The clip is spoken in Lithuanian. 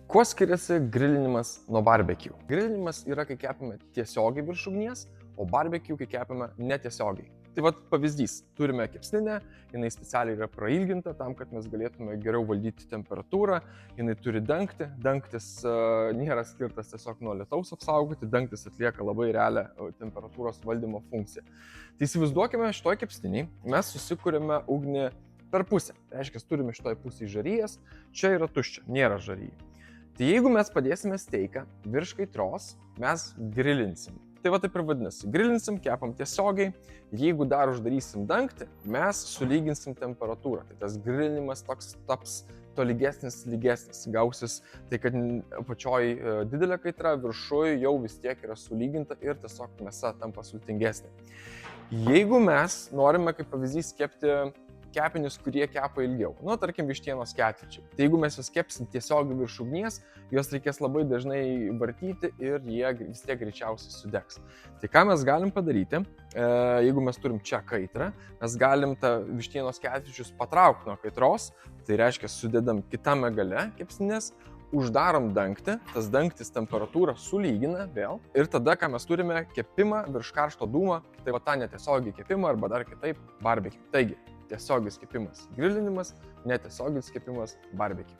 Kuo skiriasi grilinimas nuo barbecue? Grilinimas yra, kai kepame tiesiogiai virš ugnies, o barbecue, kai kepame netiesiogiai. Tai vat pavyzdys, turime kepsninę, jinai specialiai yra prailginta tam, kad mes galėtume geriau valdyti temperatūrą, jinai turi dangtį, dangtis nėra skirtas tiesiog nuo lietaus apsaugoti, dangtis atlieka labai realią temperatūros valdymo funkciją. Tai įsivaizduokime, šitoj kepsniniai mes susikūrėme ugnį per pusę. Tai reiškia, turime šitoj pusėje žaryjas, čia yra tuščia, nėra žaryjų. Tai jeigu mes padėsime steiką virš kaitros, mes grilinsim. Tai va taip ir vadinasi. Grilinsim, kepam tiesiogiai. Jeigu dar uždarysim dangtį, mes sulyginsim temperatūrą. Tai tas grilinimas toks taps tolygesnis, lygesnis. Gausis tai, kad apačioj didelė kaitra, viršuj jau vis tiek yra sulyginta ir tiesiog mėsa tampa sultingesnė. Jeigu mes norime, kaip pavyzdys, kepti kepinius, kurie kepa ilgiau. Nu, tarkim, vištienos ketvirčiai. Tai jeigu mes juos kepsim tiesiog virš ugnies, juos reikės labai dažnai vartyti ir jie vis tiek greičiausiai sudegs. Tai ką mes galim padaryti, jeigu mes turim čia kaitrą, mes galim tą vištienos ketvirčius patraukti nuo kaitros, tai reiškia sudedam kitame gale kepsninės, uždarom dangtį, tas dangtis temperatūrą sulygina vėl ir tada, ką mes turime, kepimą virš karšto dūmo, tai va tą netiesiogiai kepimą arba dar kitaip barbecue. Taigi, tiesioginis kepimas grilinimas, netiesioginis kepimas barbecue.